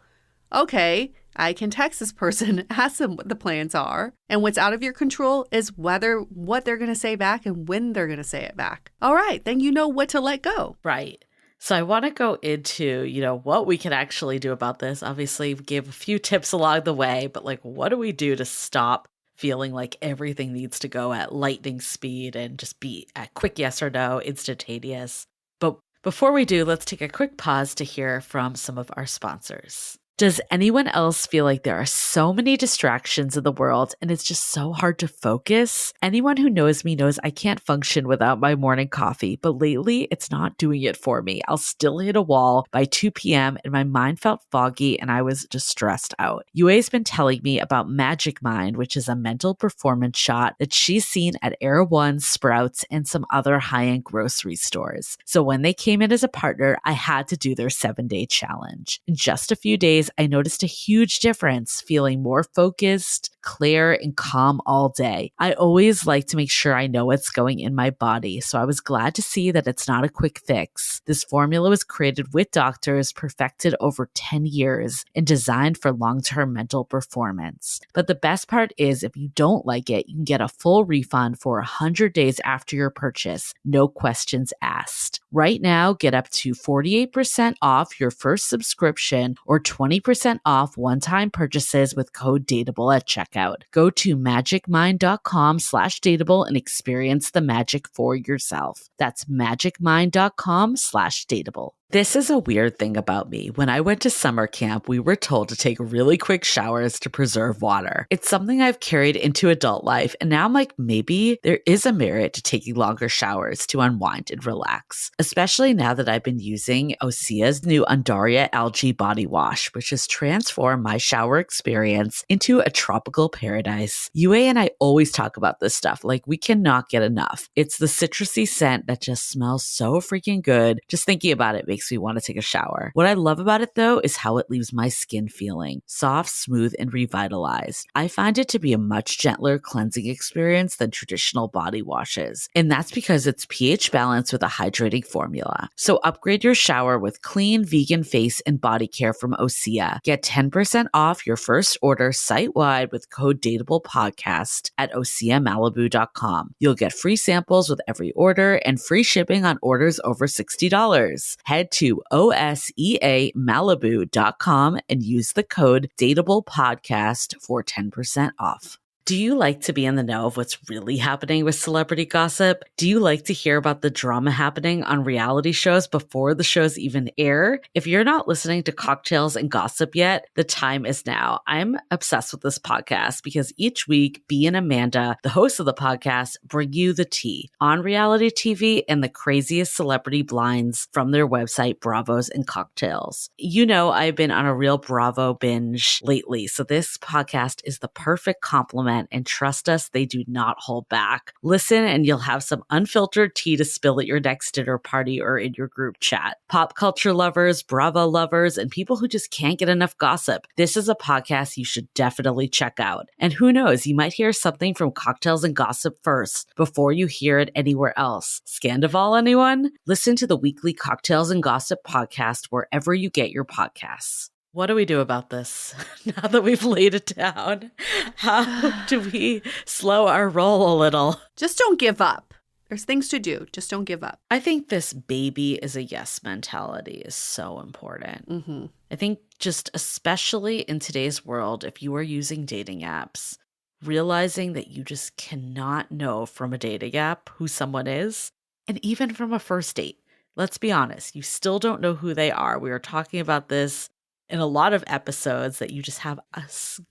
Okay, I can text this person, ask them what the plans are. And what's out of your control is what they're going to say back and when they're going to say it back. All right, then you know what to let go. Right. So I want to go into, what we can actually do about this. Obviously, we gave a few tips along the way, but like, what do we do to stop feeling like everything needs to go at lightning speed and just be a quick yes or no, instantaneous? But before we do, let's take a quick pause to hear from some of our sponsors. Does anyone else feel like there are so many distractions in the world and it's just so hard to focus? Anyone who knows me knows I can't function without my morning coffee, but lately it's not doing it for me. I'll still hit a wall by 2 p.m. and my mind felt foggy and I was just stressed out. Yue's been telling me about Magic Mind, which is a mental performance shot that she's seen at Air One, Sprouts, and some other high-end grocery stores. So when they came in as a partner, I had to do their 7-day challenge. In just a few days, I noticed a huge difference, feeling more focused, clear, and calm all day. I always like to make sure I know what's going in my body, so I was glad to see that it's not a quick fix. This formula was created with doctors, perfected over 10 years, and designed for long-term mental performance. But the best part is, if you don't like it, you can get a full refund for 100 days after your purchase, no questions asked. Right now, get up to 48% off your first subscription or 20% off one-time purchases with code DATEABLE at checkout. Go to magicmind.com/dateable and experience the magic for yourself. That's magicmind.com/dateable. This is a weird thing about me. When I went to summer camp, we were told to take really quick showers to preserve water. It's something I've carried into adult life, and now I'm like, maybe there is a merit to taking longer showers to unwind and relax, especially now that I've been using Osea's new Undaria Algae Body Wash, which has transformed my shower experience into a tropical paradise. Yue and I always talk about this stuff, like we cannot get enough. It's the citrusy scent that just smells so freaking good. Just thinking about it makes me want to take a shower. What I love about it though is how it leaves my skin feeling soft, smooth, and revitalized. I find it to be a much gentler cleansing experience than traditional body washes. And that's because it's pH balanced with a hydrating formula. So upgrade your shower with clean vegan face and body care from Osea. Get 10% off your first order site-wide with code DATEABLEPODCAST at OseaMalibu.com. You'll get free samples with every order and free shipping on orders over $60. Head to OSEAMalibu.com and use the code DATEABLEPODCAST for 10% off. Do you like to be in the know of what's really happening with celebrity gossip? Do you like to hear about the drama happening on reality shows before the shows even air? If you're not listening to Cocktails and Gossip yet, the time is now. I'm obsessed with this podcast because each week, Bea and Amanda, the hosts of the podcast, bring you the tea on reality TV and the craziest celebrity blinds from their website, Bravos and Cocktails. You know, I've been on a real Bravo binge lately, so this podcast is the perfect complement. And trust us, they do not hold back. Listen and you'll have some unfiltered tea to spill at your next dinner party or in your group chat. Pop culture lovers, Bravo lovers, and people who just can't get enough gossip. This is a podcast you should definitely check out. And who knows, you might hear something from Cocktails and Gossip first before you hear it anywhere else. Scandival, anyone? Listen to the weekly Cocktails and Gossip podcast wherever you get your podcasts. What do we do about this now that we've laid it down? How do we slow our roll a little? Just don't give up. There's things to do. Just don't give up. I think this baby is a yes mentality is so important. Mm-hmm. I think just especially in today's world, if you are using dating apps, realizing that you just cannot know from a dating app who someone is, and even from a first date. Let's be honest, you still don't know who they are. We were talking about this in a lot of episodes that you just have a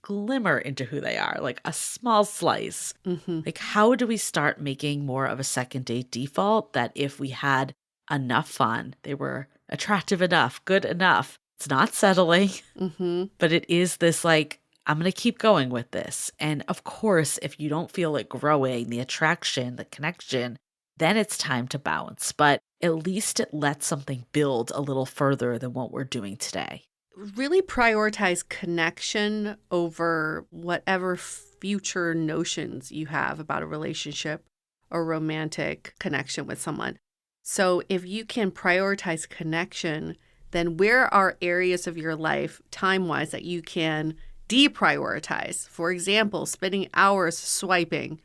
glimmer into who they are, like a small slice. Mm-hmm. Like, how do we start making more of a second date default that if we had enough fun, they were attractive enough, good enough, it's not settling, Mm-hmm. but it is this like, I'm going to keep going with this. And of course, if you don't feel it growing, the attraction, the connection, then it's time to bounce. But at least it lets something build a little further than what we're doing today. Really prioritize connection over whatever future notions you have about a relationship or romantic connection with someone. So if you can prioritize connection, then where are areas of your life time-wise that you can deprioritize? For example, spending hours swiping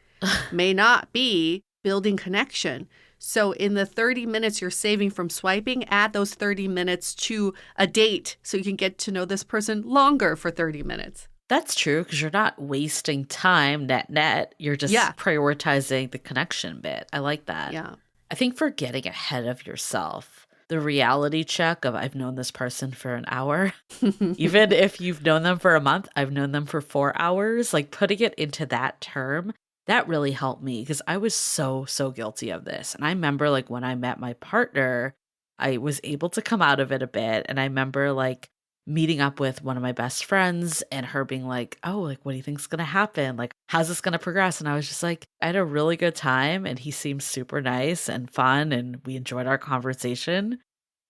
may not be building connection. So in the 30 minutes you're saving from swiping, add those 30 minutes to a date so you can get to know this person longer for 30 minutes. That's true because you're not wasting time net. You're just prioritizing the connection bit. I like that. Yeah. I think for getting ahead of yourself, the reality check of I've known this person for an hour, even if you've known them for a month, I've known them for 4 hours, like putting it into that term. That really helped me because I was so guilty of this. And I remember like when I met my partner, I was able to come out of it a bit. And I remember like meeting up with one of my best friends and her being like, oh, like, what do you think's going to happen? Like, how's this going to progress? And I was just like, I had a really good time and he seemed super nice and fun and we enjoyed our conversation.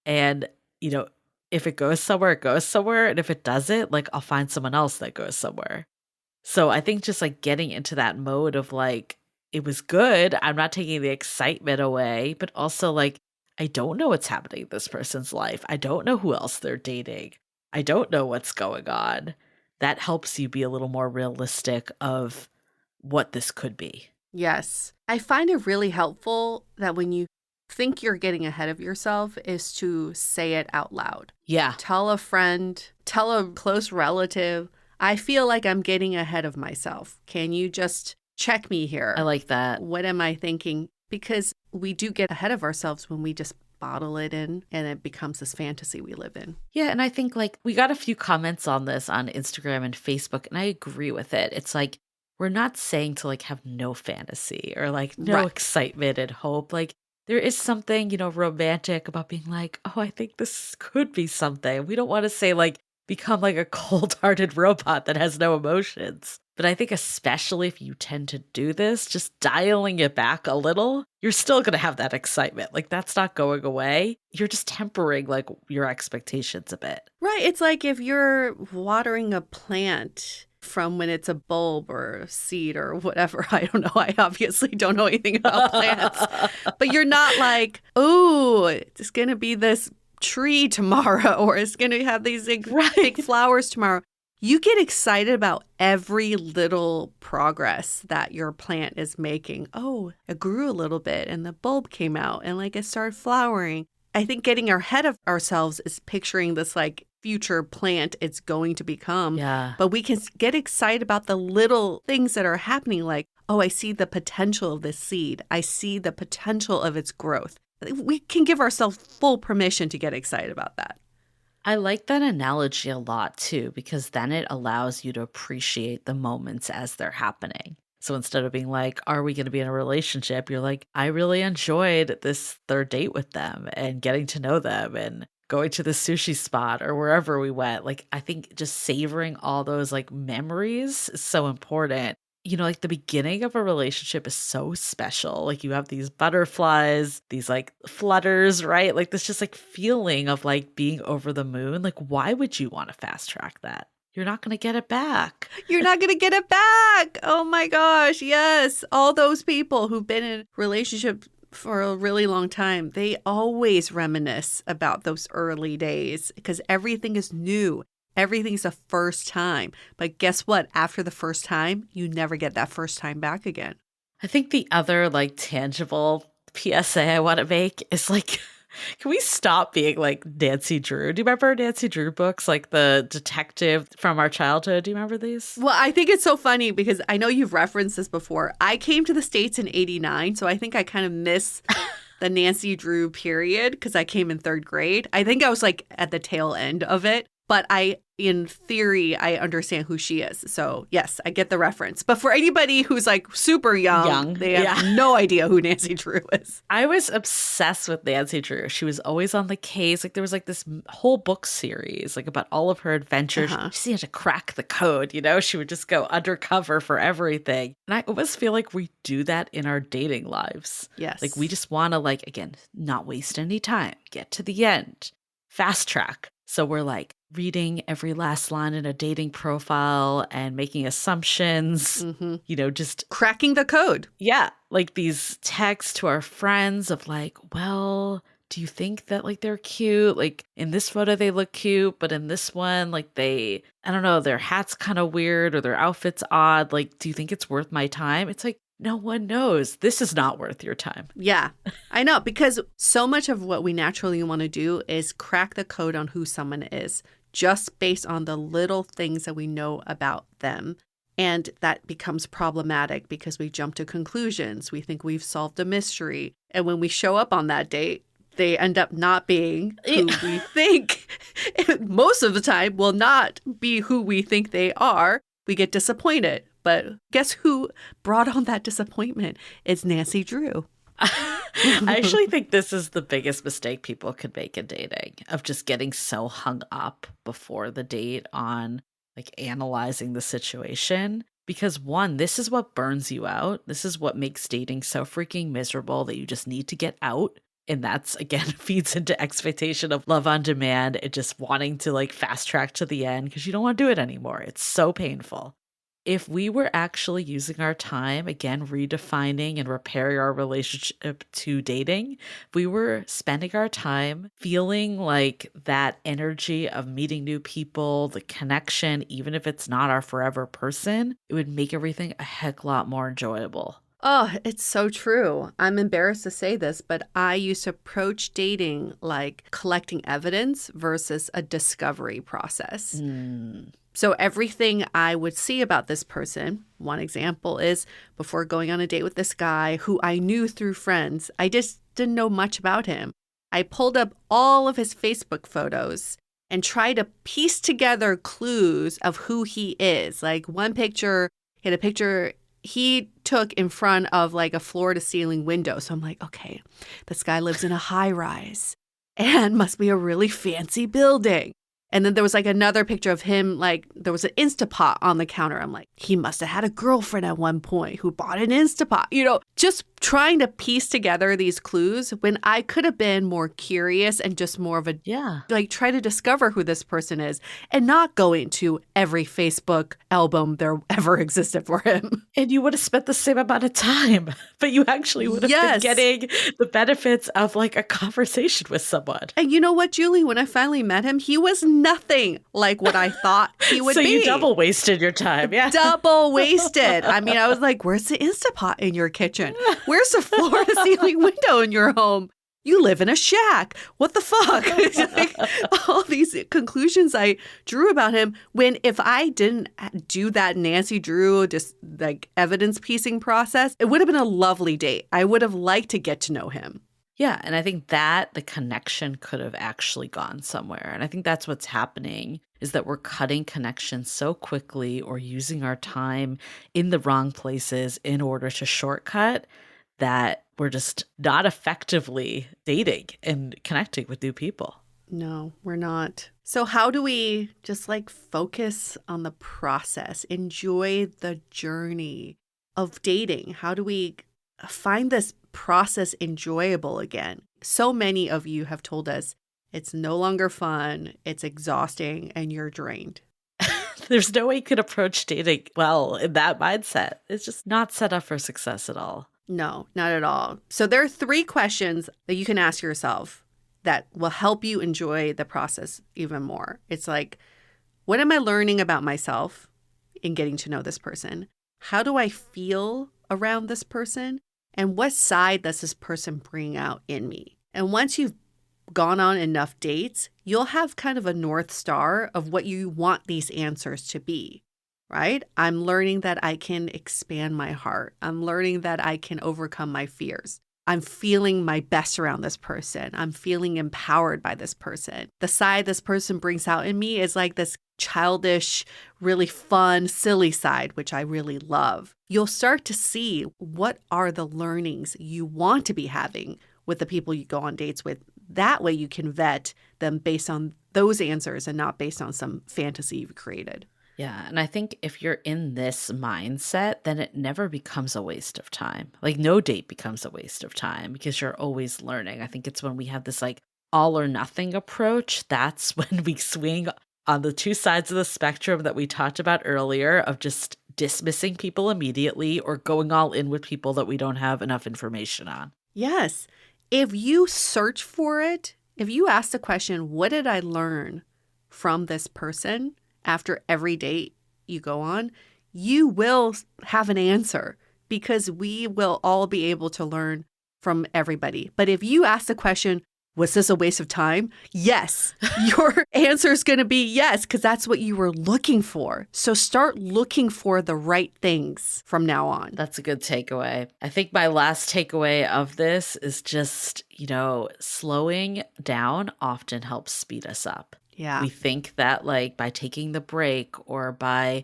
And, you know, if it goes somewhere, it goes somewhere. And if it doesn't, like, I'll find someone else that goes somewhere. So I think just like getting into that mode of like, it was good. I'm not taking the excitement away, but also like, I don't know what's happening in this person's life. I don't know who else they're dating. I don't know what's going on. That helps you be a little more realistic of what this could be. Yes. I find it really helpful that when you think you're getting ahead of yourself is to say it out loud. Yeah. Tell a friend, tell a close relative, I feel like I'm getting ahead of myself. Can you just check me here? I like that. What am I thinking? Because we do get ahead of ourselves when we just bottle it in and it becomes this fantasy we live in. Yeah. And I think like we got a few comments on this on Instagram and Facebook, and I agree with it. It's like, we're not saying to like have no fantasy or like no excitement and hope. Like there is something, you know, romantic about being like, oh, I think this could be something. We don't want to say like, become like a cold-hearted robot that has no emotions. But I think especially if you tend to do this, just dialing it back a little, you're still going to have that excitement. Like that's not going away. You're just tempering like your expectations a bit. Right. It's like if you're watering a plant from when it's a bulb or a seed or whatever. I don't know. I obviously don't know anything about plants. But you're not like, oh, it's going to be this tree tomorrow or it's going to have these big flowers tomorrow. You get excited about every little progress that your plant is making. Oh, it grew a little bit and the bulb came out and like it started flowering. I think getting ahead of ourselves is picturing this like future plant it's going to become. Yeah. But we can get excited about the little things that are happening, like, oh, I see the potential of this seed. I see the potential of its growth. We can give ourselves full permission to get excited about that. I like that analogy a lot too, because then it allows you to appreciate the moments as they're happening. So instead of being like, are we going to be in a relationship? You're like, I really enjoyed this third date with them and getting to know them and going to the sushi spot or wherever we went. Like, I think just savoring all those like memories is so important. Like the beginning of a relationship is so special. Like you have these butterflies, these like flutters, right? Like this just like feeling of like being over the moon. Like, why would you want to fast track that? You're not going to get it back. You're not going to get it back. Oh my gosh. Yes. All those people who've been in relationships for a really long time, they always reminisce about those early days because everything is new. Everything's a first time. But guess what? After the first time, you never get that first time back again. I think the other like tangible PSA I want to make is like, can we stop being like Nancy Drew? Do you remember Nancy Drew books, like the detective from our childhood? Do you remember these? Well, I think it's so funny because I know you've referenced this before. I came to the States in '89, so I think I kind of miss the Nancy Drew period because I came in third grade. I think I was like at the tail end of it. But in theory, I understand who she is. So yes, I get the reference. But for anybody who's like super young. They have no idea who Nancy Drew is. I was obsessed with Nancy Drew. She was always on the case. Like there was like this whole book series like about all of her adventures. She had to crack the code, She would just go undercover for everything. And I always feel like we do that in our dating lives. Yes. Like we just want to like, again, not waste any time. Get to the end. Fast track. So we're like reading every last line in a dating profile and making assumptions, just cracking the code. Yeah. Like these texts to our friends of like, well, do you think that like they're cute? Like in this photo, they look cute, but in this one, like I don't know, their hat's kind of weird or their outfit's odd. Like, do you think it's worth my time? It's like, no one knows. This is not worth your time. Yeah, I know, because so much of what we naturally want to do is crack the code on who someone is just based on the little things that we know about them. And that becomes problematic because we jump to conclusions. We think we've solved a mystery. And when we show up on that date, they end up not being who we think. Most of the time will not be who we think they are. We get disappointed. But guess who brought on that disappointment? It's Nancy Drew. I actually think this is the biggest mistake people could make in dating, of just getting so hung up before the date on like analyzing the situation. Because one, this is what burns you out. This is what makes dating so freaking miserable that you just need to get out. And that's, again, feeds into expectation of love on demand and just wanting to like fast track to the end because you don't want to do it anymore. It's so painful. If we were actually using our time, again, redefining and repairing our relationship to dating, if we were spending our time feeling like that energy of meeting new people, the connection, even if it's not our forever person, it would make everything a heck lot more enjoyable. Oh, it's so true. I'm embarrassed to say this, but I used to approach dating like collecting evidence versus a discovery process. So everything I would see about this person, one example is before going on a date with this guy who I knew through friends, I just didn't know much about him. I pulled up all of his Facebook photos and tried to piece together clues of who he is. Like one picture, he had a picture he took in front of like a floor to ceiling window. So I'm like, okay, this guy lives in a high rise and must be a really fancy building. And then there was like another picture of him, like there was an Instapot on the counter. I'm like, he must have had a girlfriend at one point who bought an Instapot, just trying to piece together these clues when I could have been more curious and just more of like try to discover who this person is and not go into every Facebook album there ever existed for him. And you would have spent the same amount of time, but you actually would have been getting the benefits of like a conversation with someone. And you know what, Julie, when I finally met him, he was nothing like what I thought he would be. So you double wasted your time. Yeah. Double wasted. I mean, I was like, where's the Instapot in your kitchen? Where's the floor to ceiling window in your home? you live in a shack. What the fuck? Like, all these conclusions I drew about him, when if I didn't do that Nancy Drew just like evidence piecing process, it would have been a lovely date. I would have liked to get to know him. Yeah, and I think that the connection could have actually gone somewhere. And I think that's what's happening, is that we're cutting connections so quickly or using our time in the wrong places in order to shortcut, that we're just not effectively dating and connecting with new people. No, we're not. So how do we just like focus on the process, enjoy the journey of dating? How do we find this process enjoyable again? So many of you have told us it's no longer fun, it's exhausting, and you're drained. There's no way you could approach dating well in that mindset. It's just not set up for success at all. No, not at all. So there are 3 questions that you can ask yourself that will help you enjoy the process even more. It's like, what am I learning about myself in getting to know this person? How do I feel around this person? And what side does this person bring out in me? And once you've gone on enough dates, you'll have kind of a North Star of what you want these answers to be, right? I'm learning that I can expand my heart. I'm learning that I can overcome my fears. I'm feeling my best around this person. I'm feeling empowered by this person. The side this person brings out in me is like this childish, really fun, silly side, which I really love. You'll start to see what are the learnings you want to be having with the people you go on dates with. That way you can vet them based on those answers and not based on some fantasy you've created. Yeah, and I think if you're in this mindset, then it never becomes a waste of time. Like no date becomes a waste of time because you're always learning. I think it's when we have this like all or nothing approach, that's when we swing on the 2 sides of the spectrum that we talked about earlier, of just dismissing people immediately or going all in with people that we don't have enough information on. Yes. If you search for it, if you ask the question, what did I learn from this person? After every date you go on, you will have an answer because we will all be able to learn from everybody. But if you ask the question, was this a waste of time? Yes, your answer is going to be yes, because that's what you were looking for. So start looking for the right things from now on. That's a good takeaway. I think my last takeaway of this is just, slowing down often helps speed us up. Yeah. We think that like by taking the break or by,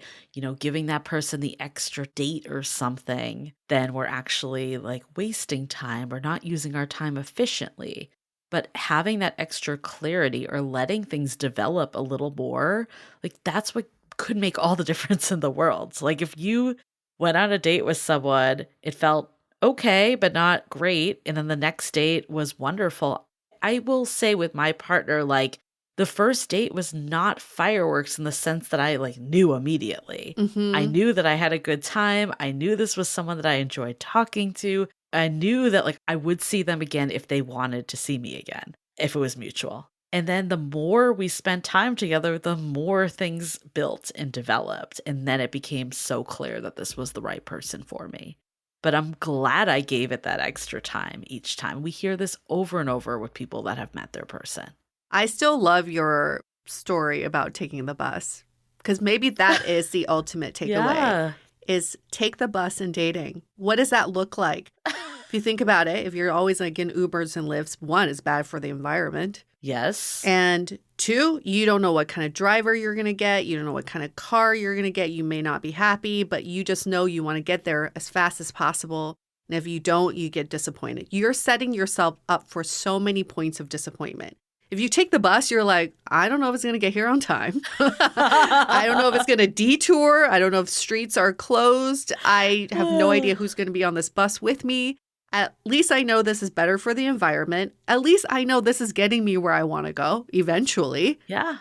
giving that person the extra date or something, then we're actually like wasting time or not using our time efficiently. But having that extra clarity or letting things develop a little more, like that's what could make all the difference in the world. So like if you went on a date with someone, it felt okay, but not great. And then the next date was wonderful. I will say with my partner, like, the first date was not fireworks in the sense that I like knew immediately. Mm-hmm. I knew that I had a good time. I knew this was someone that I enjoyed talking to. I knew that like I would see them again if they wanted to see me again, if it was mutual. And then the more we spent time together, the more things built and developed. And then it became so clear that this was the right person for me. But I'm glad I gave it that extra time each time. We hear this over and over with people that have met their person. I still love your story about taking the bus, because maybe that is the ultimate takeaway, is take the bus and dating. What does that look like? If you think about it, if you're always like in Ubers and Lyfts, 1, is bad for the environment. Yes. And 2, you don't know what kind of driver you're going to get. You don't know what kind of car you're going to get. You may not be happy, but you just know you want to get there as fast as possible. And if you don't, you get disappointed. You're setting yourself up for so many points of disappointment. If you take the bus, you're like, I don't know if it's going to get here on time. I don't know if it's going to detour. I don't know if streets are closed. I have no idea who's going to be on this bus with me. At least I know this is better for the environment. At least I know this is getting me where I want to go eventually. Yeah.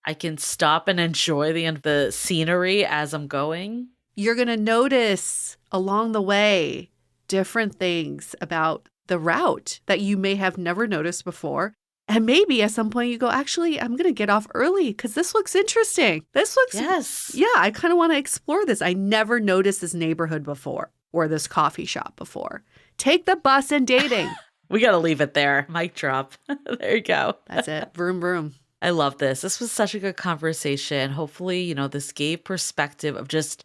I can stop and enjoy the scenery as I'm going. You're going to notice along the way different things about the route that you may have never noticed before. And maybe at some point you go, actually, I'm going to get off early because this looks interesting. This looks, yes. Yeah, I kind of want to explore this. I never noticed this neighborhood before or this coffee shop before. Take the bus and dating. We got to leave it there. Mic drop. There you go. That's it. Vroom, vroom. I love this. This was such a good conversation. Hopefully, this gave perspective of just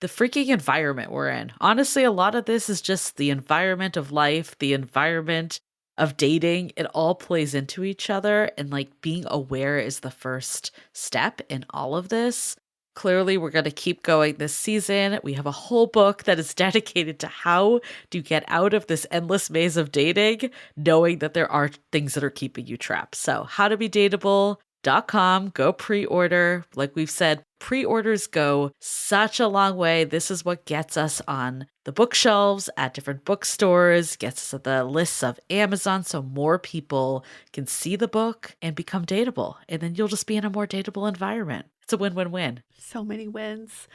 the freaking environment we're in. Honestly, a lot of this is just the environment of life, the environment of dating. It all plays into each other. And like being aware is the first step in all of this. Clearly, we're going to keep going this season. We have a whole book that is dedicated to how to get out of this endless maze of dating, knowing that there are things that are keeping you trapped. So, howtobedateable.com, go pre-order. Like we've said, pre-orders go such a long way. This is what gets us on the bookshelves at different bookstores, gets us at the lists of Amazon so more people can see the book and become dateable. And then you'll just be in a more dateable environment. It's a win-win-win. So many wins.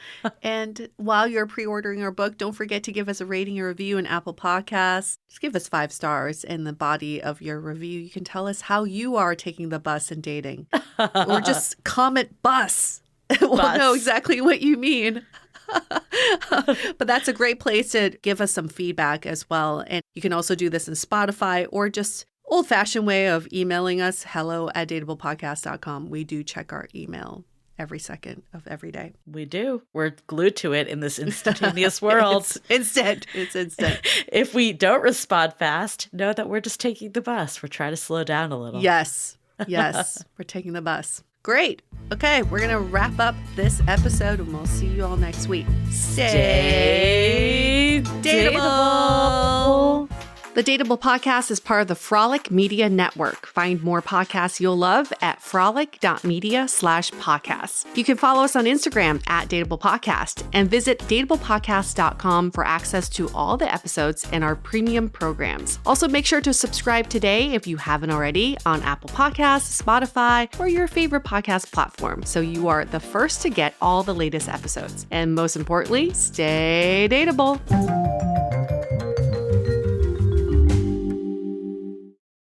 And while you're pre-ordering our book, don't forget to give us a rating or review in Apple Podcasts. Just give us 5 stars in the body of your review. You can tell us how you are taking the bus and dating. Or just comment bus. We'll know exactly what you mean. But that's a great place to give us some feedback as well. And you can also do this in Spotify or just old-fashioned way of emailing us, hello@dateablepodcast.com. We do check our email every second of every day. We do. We're glued to it in this instantaneous world. It's instant. It's instant. If we don't respond fast, know that we're just taking the bus. We're trying to slow down a little. Yes. Yes. We're taking the bus. Great. Okay. We're going to wrap up this episode and we'll see you all next week. Stay dateable. The Dateable Podcast is part of the Frolic Media Network. Find more podcasts you'll love at frolic.media/podcasts. You can follow us on Instagram at Dateable Podcast and visit dateablepodcast.com for access to all the episodes and our premium programs. Also, make sure to subscribe today if you haven't already on Apple Podcasts, Spotify, or your favorite podcast platform so you are the first to get all the latest episodes. And most importantly, stay dateable.